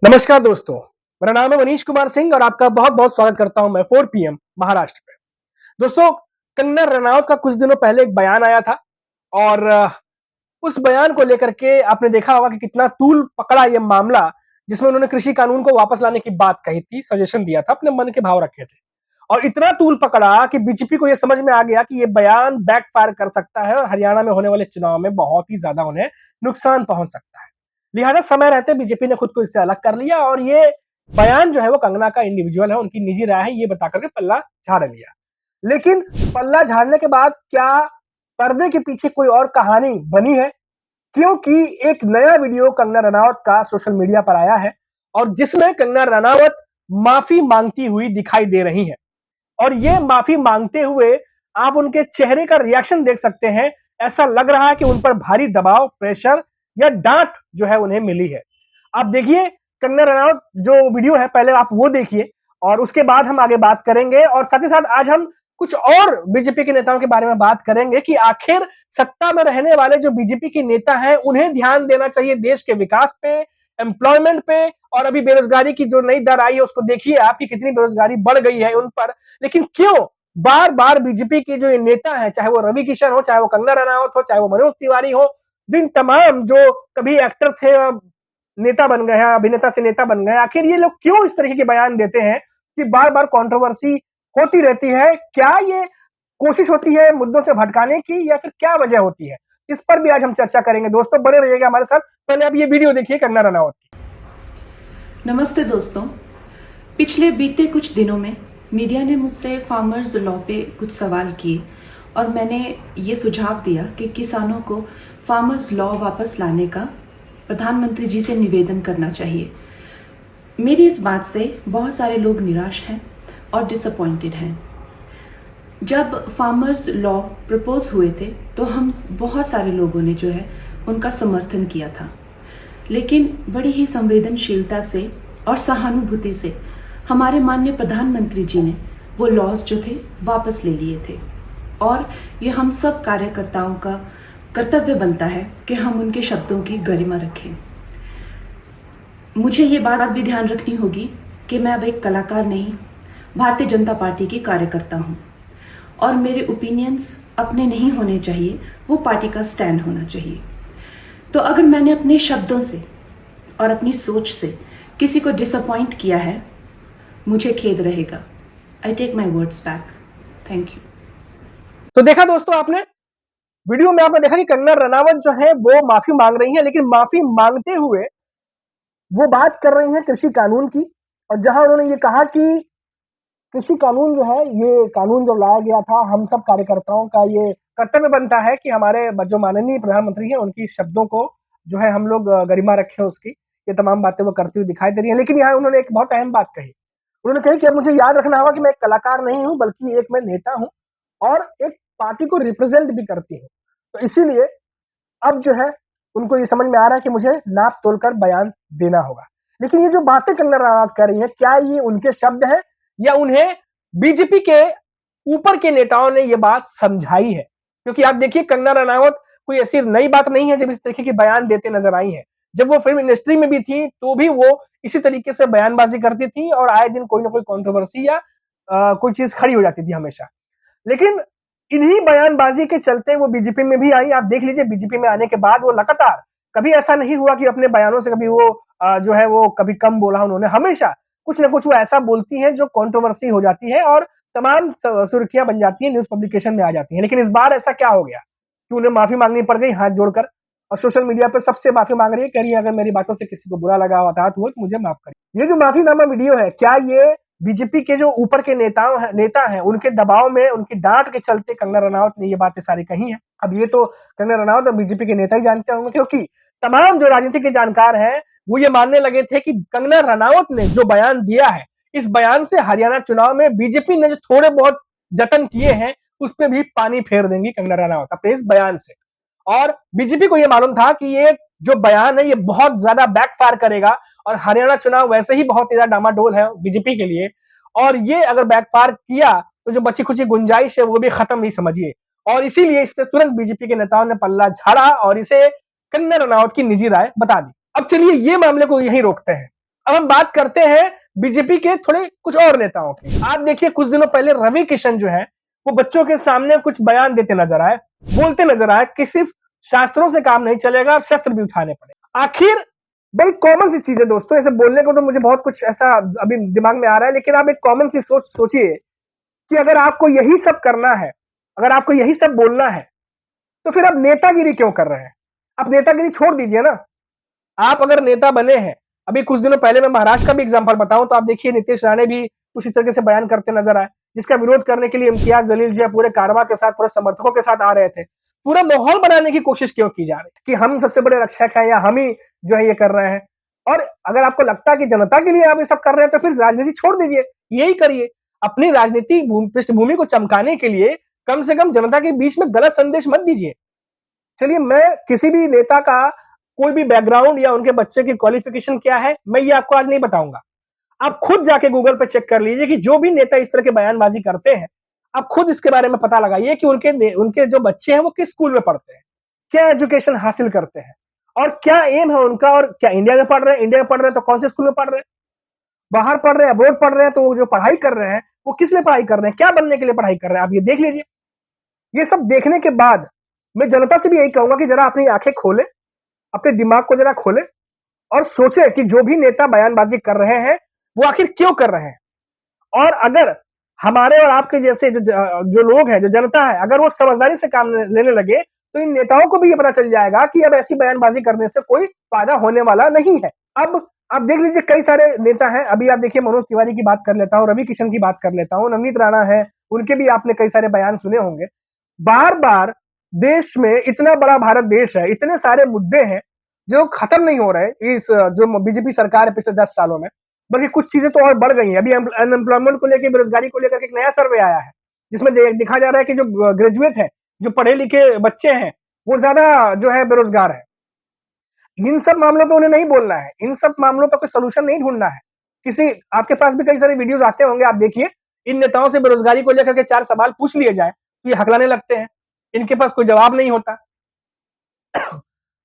नमस्कार दोस्तों, मेरा नाम है मनीष कुमार सिंह और आपका बहुत-बहुत स्वागत करता हूं मैं 4 पीएम महाराष्ट्र पे। दोस्तों, कंगना रनावत का कुछ दिनों पहले एक बयान आया था और उस बयान को लेकर के आपने देखा होगा कि कितना तूल पकड़ा ये मामला, जिसमें उन्होंने कृषि कानून को वापस लाने की बात कही थी, सजेशन दिया था, अपने मन के भाव रखे थे। और इतना तूल पकड़ा कि बीजेपी को ये समझ में आ गया कि ये बयान बैकफायर कर सकता है और हरियाणा में होने वाले चुनाव में बहुत ही ज्यादा उन्हें नुकसान पहुंच सकता है। लिहाजा समय रहते बीजेपी ने खुद को इससे अलग कर लिया और ये बयान जो है वो कंगना का इंडिविजुअल है, उनकी निजी राय है, ये बता करके पल्ला झाड़ लिया। लेकिन पल्ला झाड़ने के बाद क्या पर्दे के पीछे कोई और कहानी बनी है? क्योंकि एक नया वीडियो कंगना रनावत का सोशल मीडिया पर आया है और जिसमें कंगना रनावत माफी मांगती हुई दिखाई दे रही हैं। और ये माफी मांगते हुए आप उनके चेहरे का रिएक्शन देख सकते हैं। ऐसा लग रहा है कि उन पर भारी दबाव, प्रेशर या डांट जो है उन्हें मिली है। आप देखिए कंगना रनावत जो वीडियो है, पहले आप वो देखिए और उसके बाद हम आगे बात करेंगे। और साथ ही साथ आज हम कुछ और बीजेपी के नेताओं के बारे में बात करेंगे कि आखिर सत्ता में रहने वाले जो बीजेपी के नेता हैं, उन्हें ध्यान देना चाहिए देश के विकास पे, एम्प्लॉयमेंट पे। और अभी बेरोजगारी की जो नई दर आई है उसको देखिए आप कि कितनी बेरोजगारी बढ़ गई है उन पर। लेकिन क्यों बार बार बीजेपी के जो ये नेता है, चाहे वो रवि किशन हो, चाहे वो कंगना रनावत हो, चाहे वो मनोज तिवारी हो, जिन तमाम जो कभी एक्टर थे नेता बन गए हैं, अभिनेता से नेता बन गए, आखिर ये लोग क्यों इस तरीके के बयान देते हैं कि बार बार कंट्रोवर्सी होती रहती है? क्या ये कोशिश होती है मुद्दों से भटकाने की या फिर क्या वजह होती है? इस पर भी आज हम चर्चा करेंगे। दोस्तों बने रहिएगा हमारे साथ। पहले आप ये वीडियो देखिए कंगना रनावत की। नमस्ते दोस्तों, पिछले बीते कुछ दिनों में मीडिया ने मुझसे फार्मर्स लॉ पे कुछ सवाल किए और मैंने ये सुझाव दिया कि किसानों को फार्मर्स लॉ वापस लाने का प्रधानमंत्री जी से निवेदन करना चाहिए। मेरी इस बात से बहुत सारे लोग निराश हैं और डिसअपॉइंटेड हैं। जब फार्मर्स लॉ प्रपोज हुए थे तो हम बहुत सारे लोगों ने जो है उनका समर्थन किया था, लेकिन बड़ी ही संवेदनशीलता से और सहानुभूति से हमारे माननीय प्रधानमंत्री जी ने वो लॉज जो थे वापस ले लिए थे। और ये हम सब कार्यकर्ताओं का कर्तव्य बनता है कि हम उनके शब्दों की गरिमा रखें। मुझे ये बात भी ध्यान रखनी होगी कि मैं अब एक कलाकार नहीं, भारतीय जनता पार्टी की कार्यकर्ता हूँ और मेरे ओपिनियंस अपने नहीं होने चाहिए, वो पार्टी का स्टैंड होना चाहिए। तो अगर मैंने अपने शब्दों से और अपनी सोच से किसी को डिसअपॉइंट किया है, मुझे खेद रहेगा। I take my words back. Thank you. तो देखा दोस्तों, आपने वीडियो में आपने देखा कि कंगना रनावत जो है वो माफी मांग रही है, लेकिन माफी मांगते हुए वो बात कर रही हैं कृषि कानून की। और जहां उन्होंने ये कहा कि कृषि कानून जो है, ये कानून जब लाया गया था, हम सब कार्यकर्ताओं का ये कर्तव्य बनता है कि हमारे जो माननीय प्रधानमंत्री हैं उनकी शब्दों को जो है हम लोग गरिमा रखें उसकी। ये तमाम बातें वो करती हुई दिखाई दे रही है। लेकिन यहाँ उन्होंने एक बहुत अहम बात कही। उन्होंने कही कि अब मुझे याद रखना होगा कि मैं एक कलाकार नहीं हूं, बल्कि एक मैं नेता हूं और एक पार्टी को रिप्रेजेंट भी करती हूँ। तो इसीलिए अब जो है उनको ये समझ में आ रहा है कि मुझे नाप तोलकर बयान देना होगा। लेकिन ये जो बातें कंगना रनावत कर रही है, क्या ये उनके शब्द हैं या उन्हें बीजेपी के ऊपर के नेताओं ने ये बात समझाई है? क्योंकि आप देखिए कंगना रनावत कोई ऐसी नई बात नहीं है जब इस तरीके के बयान देते नजर आई है। जब वो फिल्म इंडस्ट्री में भी थी तो भी वो इसी तरीके से बयानबाजी करती थी और आए दिन कोई ना कोई कंट्रोवर्सी या कोई चीज खड़ी हो जाती थी हमेशा। लेकिन इन्हीं बयानबाजी के चलते वो बीजेपी में भी आई। आप देख लीजिए बीजेपी में आने के बाद वो लगातार, कभी ऐसा नहीं हुआ कि अपने बयानों से कभी वो जो है वो कभी कम बोला उन्होंने। हमेशा कुछ ना कुछ वो ऐसा बोलती हैं जो कंट्रोवर्सी हो जाती है और तमाम सुर्खियां बन जाती हैं, न्यूज पब्लिकेशन में आ जाती हैं। लेकिन इस बार ऐसा क्या हो गया कि उन्हें माफी मांगनी पड़ गई हाथ जोड़कर और सोशल मीडिया पर सबसे माफी मांग रही है, कह रही है अगर मेरी बातों से किसी को बुरा लगा हताहत हुआ तो मुझे माफ करिए। ये जो माफीनामा वीडियो है, क्या ये बीजेपी के जो ऊपर के नेता हैं उनके दबाव में, उनकी डांट के चलते कंगना रनावत ने ये बातें सारी कही हैं? अब ये तो कंगना रनावत और बीजेपी के नेता ही जानते होंगे, क्योंकि तमाम जो राजनीति के जानकार हैं वो ये मानने लगे थे कि कंगना रनावत ने जो बयान दिया है, इस बयान से हरियाणा चुनाव में बीजेपी ने जो थोड़े बहुत जतन किए हैं उस पर भी पानी फेर देंगी कंगना रनावत अपने इस बयान से। और बीजेपी को यह मालूम था कि ये जो बयान है ये बहुत ज्यादा बैकफायर करेगा और हरियाणा चुनाव वैसे ही बहुत ज्यादा डामाडोल है बीजेपी के लिए। और ये अगर बैकफायर किया तो जो बची खुची गुंजाइश है वो भी खत्म ही समझिए। और इसीलिए इस पर तुरंत बीजेपी के नेताओं ने पल्ला झाड़ा और इसे कंगना रनावत की निजी राय बता दी। अब चलिए ये मामले को यहीं रोकते हैं अब हम बात करते हैं बीजेपी के थोड़े कुछ और नेताओं की। आप देखिए कुछ दिनों पहले रवि किशन जो है वो बच्चों के सामने कुछ बयान देते नजर आए, बोलते नजर आए कि सिर्फ शास्त्रों से काम नहीं चलेगा, शस्त्र भी उठाने पड़े। आखिर बड़ी कॉमन सी चीज है दोस्तों, ऐसे बोलने को तो मुझे बहुत कुछ ऐसा अभी दिमाग में आ रहा है, लेकिन आप एक कॉमन सी सोचिए कि अगर आपको यही सब करना है, अगर आपको यही सब बोलना है, तो फिर आप नेतागिरी क्यों कर रहे हैं? आप नेतागिरी छोड़ दीजिए ना। आप अगर नेता बने हैं, अभी कुछ दिनों पहले मैं महाराष्ट्र का भी एग्जांपल बताऊं तो आप देखिए नीतीश राणे भी कुछ इस तरीके से बयान करते नजर आए, जिसका विरोध करने के लिए इम्तियाज जलील जी पूरे कारवां के साथ, पूरे समर्थकों के साथ आ रहे थे। पूरा माहौल बनाने की कोशिश क्यों की जा रही है कि हम सबसे बड़े रक्षक हैं या हम ही जो है ये कर रहे हैं। और अगर आपको लगता है कि जनता के लिए आप ये सब कर रहे हैं तो फिर राजनीति छोड़ दीजिए, यही करिए। अपनी राजनीति पृष्ठभूमि को चमकाने के लिए कम से कम जनता के बीच में गलत संदेश मत दीजिए। चलिए, मैं किसी भी नेता का कोई भी बैकग्राउंड या उनके बच्चे की क्वालिफिकेशन क्या है, मैं ये आपको आज नहीं बताऊंगा। आप खुद जाके गूगल पे चेक कर लीजिए कि जो भी नेता इस तरह के बयानबाजी करते हैं, आप खुद इसके बारे में पता लगाइए कि उनके जो बच्चे हैं वो किस स्कूल में पढ़ते हैं, क्या एजुकेशन हासिल करते हैं और क्या एम है उनका, और क्या इंडिया में पढ़ रहे हैं, इंडिया में पढ़ रहे हैं तो कौन से स्कूल में पढ़ रहे हैं, बाहर पढ़ रहे हैं, अब्रॉड पढ़ रहे हैं, तो वो जो पढ़ाई कर रहे हैं वो किस लिए पढ़ाई कर रहे हैं, क्या बनने के लिए पढ़ाई कर रहे हैं, आप ये देख लीजिए। ये सब देखने के बाद मैं जनता से भी यही कहूंगा कि जरा अपनी आंखें खोले, अपने दिमाग को जरा खोले और सोचे कि जो भी नेता बयानबाजी कर रहे हैं वो आखिर क्यों कर रहे हैं। और अगर हमारे और आपके जैसे जो लोग हैं, जो जनता है, अगर वो समझदारी से काम लेने लगे तो इन नेताओं को भी ये पता चल जाएगा कि अब ऐसी बयानबाजी करने से कोई फायदा होने वाला नहीं है। अब आप देख लीजिए कई सारे नेता हैं, अभी आप देखिए मनोज तिवारी की बात कर लेता हूँ, रवि किशन की बात कर लेता हूँ, नवनीत राणा है, उनके भी आपने कई सारे बयान सुने होंगे। बार बार देश में, इतना बड़ा भारत देश है, इतने सारे मुद्दे हैं जो खत्म नहीं हो रहे इस जो बीजेपी सरकार है पिछले 10 सालों में, बल्कि कुछ चीजें तो और बढ़ गई हैं। अभी अनएम्प्लॉयमेंट को लेकर, बेरोजगारी को लेकर एक नया सर्वे आया है जिसमें दिखा जा रहा है कि जो ग्रेजुएट है, जो पढ़े लिखे बच्चे हैं, वो ज्यादा जो है बेरोजगार है। इन सब मामलों पे उन्हें नहीं बोलना है, इन सब मामलों पर कोई सोल्यूशन नहीं ढूंढना है। किसी आपके पास भी कई सारे वीडियोस आते होंगे, आप देखिए इन नेताओं से बेरोजगारी को लेकर के 4 सवाल पूछ लिए जाए तो ये हकलाने लगते हैं, इनके पास कोई जवाब नहीं होता।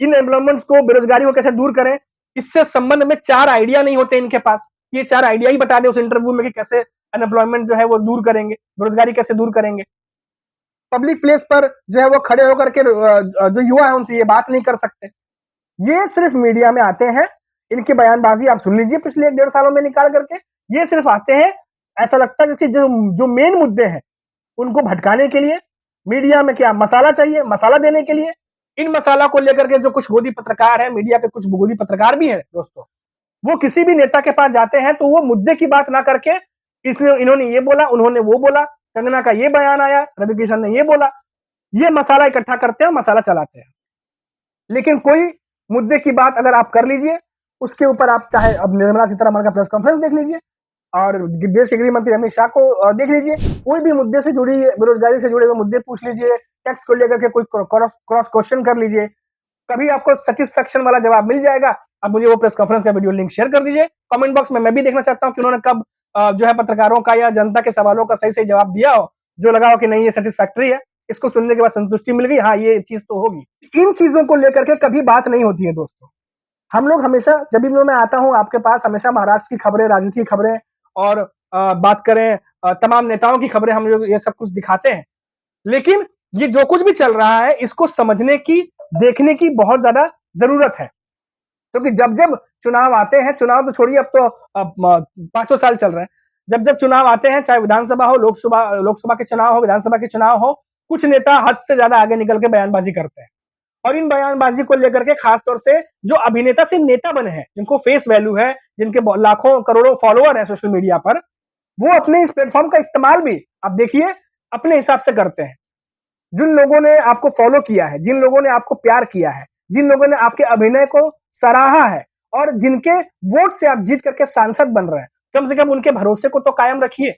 इन एम्प्लॉयमेंट्स को, बेरोजगारी को कैसे दूर करें, इससे संबंध में 4 आइडिया नहीं होते इनके पास। ये 4 आइडिया ही बता दे उस इंटरव्यू में कि कैसे अनएम्प्लॉयमेंट जो है वो दूर करेंगे, बेरोजगारी कैसे दूर करेंगे। पब्लिक प्लेस पर जो है वो खड़े होकर के जो युवा है उनसे ये बात नहीं कर सकते। ये सिर्फ मीडिया में आते हैं, इनकी बयानबाजी आप सुन लीजिए पिछले 1-1.5 सालों में निकाल करके, ये सिर्फ आते हैं, ऐसा लगता है जैसे जो मेन मुद्दे हैं उनको भटकाने के लिए। मीडिया में क्या मसाला चाहिए, मसाला देने के लिए। इन मसाला को लेकर के जो कुछ गोदी पत्रकार है, मीडिया के कुछ गोदी पत्रकार भी हैं दोस्तों, वो किसी भी नेता के पास जाते हैं तो वो मुद्दे की बात ना करके इसमें इन्होंने ये बोला, उन्होंने वो बोला, कंगना का ये बयान आया, रवि किशन ने ये बोला, ये मसाला इकट्ठा करते हैं, मसाला चलाते हैं। लेकिन कोई मुद्दे की बात अगर आप कर लीजिए, उसके ऊपर आप चाहे अब निर्मला सीतारमण का प्रेस कॉन्फ्रेंस देख लीजिए और देश के गृह मंत्री अमित शाह को देख लीजिए, कोई भी मुद्दे से जुड़ी, बेरोजगारी से जुड़े हुए मुद्दे पूछ लीजिए, टैक्स को लेकर के कोई क्रॉस क्वेश्चन कर लीजिए, कभी आपको सेटिस्फेक्शन वाला जवाब मिल जाएगा। अब मुझे वो प्रेस कॉन्फ्रेंस का वीडियो लिंक शेयर कर दीजिए कमेंट बॉक्स में, मैं भी देखना चाहता हूँ कि उन्होंने कब जो है पत्रकारों का या जनता के सवालों का सही सही जवाब दिया हो, जो लगा हो कि नहीं ये सेटिस्फैक्टरी है, इसको सुनने के बाद संतुष्टि मिल गई, हाँ ये चीज तो होगी। इन चीजों को लेकर के कभी बात नहीं होती है दोस्तों। हम लोग हमेशा, जब भी मैं आता हूं आपके पास, हमेशा महाराष्ट्र की खबरें, राजनीति की खबरें और बात करें तमाम नेताओं की खबरें, हम लोग ये सब कुछ दिखाते हैं। लेकिन ये जो कुछ भी चल रहा है इसको समझने की, देखने की बहुत ज्यादा जरूरत है, क्योंकि जब जब चुनाव आते हैं, चुनाव तो छोड़िए, अब तो 5 साल चल रहे हैं, जब जब चुनाव आते हैं, चाहे विधानसभा हो, लोकसभा के चुनाव हो, विधानसभा के चुनाव हो, कुछ नेता हद से ज्यादा आगे निकल के बयानबाजी करते हैं। और इन बयानबाजी को लेकर के खासतौर से जो अभिनेता से नेता बने हैं, जिनको फेस वैल्यू है, जिनके लाखों करोड़ों फॉलोअर है सोशल मीडिया पर, वो अपने इस प्लेटफॉर्म का इस्तेमाल भी आप देखिए अपने हिसाब से करते हैं। जिन लोगों ने आपको फॉलो किया है, जिन लोगों ने आपको प्यार किया है, जिन लोगों ने आपके अभिनय को सराहा है और जिनके वोट से आप जीत करके सांसद बन रहे हैं, कम से कम उनके भरोसे को तो कायम रखिए।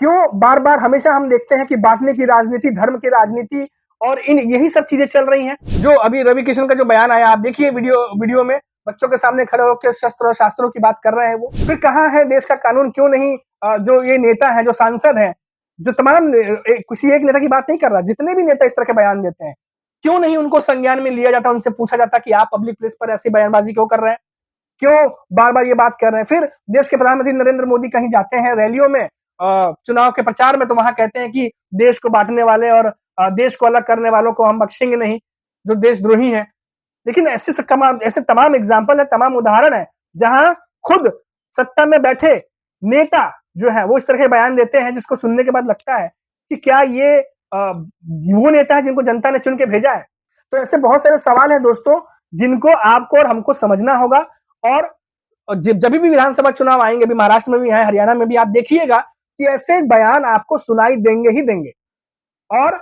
क्यों बार बार हमेशा हम देखते हैं कि बांटने की राजनीति, धर्म की राजनीति और इन यही सब चीजें चल रही हैं। जो अभी रवि किशन का जो बयान आया, आप देखिए वीडियो में बच्चों के सामने खड़े होकर शस्त्र और शास्त्रों की बात कर रहे हैं। वो फिर कहाँ है देश का कानून? क्यों नहीं जो ये नेता है, जो सांसद है, जो तमाम किसी एक नेता की बात नहीं कर रहा, जितने भी नेता इस तरह के बयान देते हैं, क्यों नहीं उनको संज्ञान में लिया जाता, उनसे पूछा जाता कि आप पब्लिक प्लेस पर ऐसी बयानबाजी क्यों कर रहे हैं? क्यों बार-बार ये बात कर रहे हैं? फिर देश के प्रधानमंत्री नरेंद्र मोदी कहीं जाते हैं रैलियों में, चुनाव के प्रचार में, तो वहाँ कहते हैं कि देश को बाँटने वाले और देश को अलग करने वालों को हम बख्शेंगे नहीं, जो देशद्रोही हैं। लेकिन ऐसे तमाम एग्ज़ाम्पल है, तमाम उदाहरण है, जहाँ खुद सत्ता में बैठे नेता जो है वो इस तरह के बयान देते हैं जिसको सुनने के बाद लगता है कि क्या ये वो नेता है जिनको जनता ने चुन के भेजा है? तो ऐसे बहुत सारे सवाल हैं दोस्तों, जिनको आपको और हमको समझना होगा। और जब भी विधानसभा चुनाव आएँगे, अभी महाराष्ट्र में भी हैं, हरियाणा में भी, आप देखिएगा कि ऐसे बयान आपको सुनाई देंगे ही देंगे। और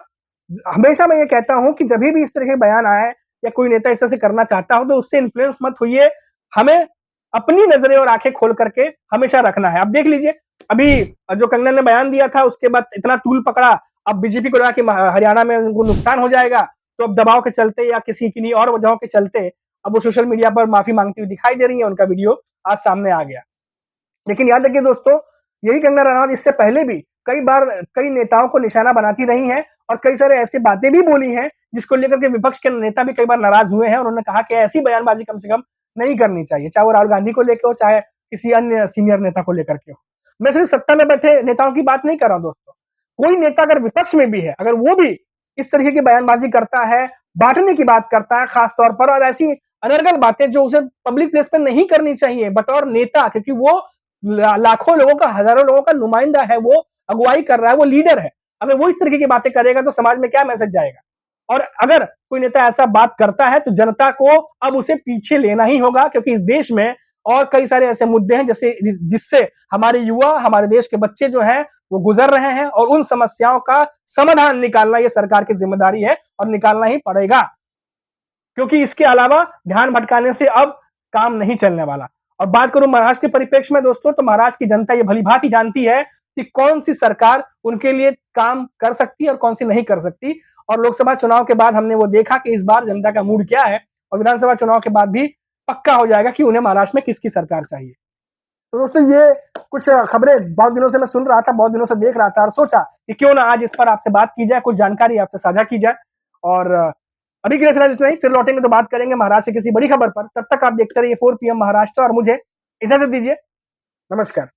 हमेशा मैं ये कहता हूँ कि जभी भी इस तरह के बयान आए या कोई नेता इस तरह से करना चाहता हो, तो उससे इन्फ्लुएंस मत होइए। हमें अपनी नज़रें और आँखें खोल करके हमेशा रखना है। अब देख लीजिए, अभी जो कंगना ने बयान दिया था, उसके बाद इतना तूल पकड़ा, अब बीजेपी को लगा कि हरियाणा में उनको नुकसान हो जाएगा, तो अब दबाव के चलते या किसी किन्हीं और वजहों के चलते अब वो सोशल मीडिया पर माफ़ी माँगती हुई दिखाई दे रही हैं, उनका वीडियो आज सामने आ गया। लेकिन याद रखिए दोस्तों, यही कंगना रनावत इससे पहले भी कई बार कई नेताओं को निशाना बनाती रही हैं और कई सारे ऐसी बातें भी बोली हैं, जिसको लेकर के विपक्ष के नेता भी कई बार नाराज़ हुए हैं। उन्होंने कहा कि ऐसी बयानबाज़ी कम से कम नहीं करनी चाहिए, चाहे वो राहुल गांधी को लेके हो, चाहे किसी अन्य सीनियर नेता को लेकर के हो। मैं सिर्फ सत्ता में बैठे नेताओं की बात नहीं कर रहा हूं दोस्तों। कोई नेता अगर विपक्ष में भी है, अगर वो भी इस तरीके की बयानबाज़ी करता है, बाँटने की बात करता है खास तौर पर, और ऐसी अनर्गल बातें जो उसे पब्लिक प्लेस पे नहीं करनी चाहिए बतौर नेता, क्योंकि वो लाखों लोगों का, हजारों लोगों का नुमाइंदा है, वो अगुवाई कर रहा है, वो लीडर है। अगर वो इस तरीके की बातें करेगा तो समाज में क्या मैसेज जाएगा? और अगर कोई नेता ऐसा बात करता है तो जनता को अब उसे पीछे लेना ही होगा, क्योंकि इस देश में और कई सारे ऐसे मुद्दे हैं जिससे हमारे युवा, हमारे देश के बच्चे जो हैं वो गुजर रहे हैं, और उन समस्याओं का समाधान निकालना ये सरकार की जिम्मेदारी है और निकालना ही पड़ेगा, क्योंकि इसके अलावा ध्यान भटकाने से अब काम नहीं चलने वाला। और बात करूं महाराष्ट्र के परिप्रेक्ष्य में दोस्तों, तो महाराष्ट्र की जनता ये भलीभांति जानती है कि कौन सी सरकार उनके लिए काम कर सकती है और कौन सी नहीं कर सकती। और लोकसभा चुनाव के बाद हमने वो देखा कि इस बार जनता का मूड क्या है, और विधानसभा चुनाव के बाद भी पक्का हो जाएगा कि उन्हें महाराष्ट्र में किसकी सरकार चाहिए। तो दोस्तों, ये कुछ खबरें बहुत दिनों से मैं सुन रहा था, बहुत दिनों से देख रहा था, और सोचा कि क्यों ना आज इस पर आपसे बात की जाए, कुछ जानकारी आपसे साझा की जाए। और अभी के लिए फिलहाल इतना ही, फिर लौटेंगे तो बात करेंगे महाराष्ट्र से किसी बड़ी खबर पर। तब तक आप देखते रहिए 4 PM महाराष्ट्र, और मुझे इजाजत दीजिए। नमस्कार।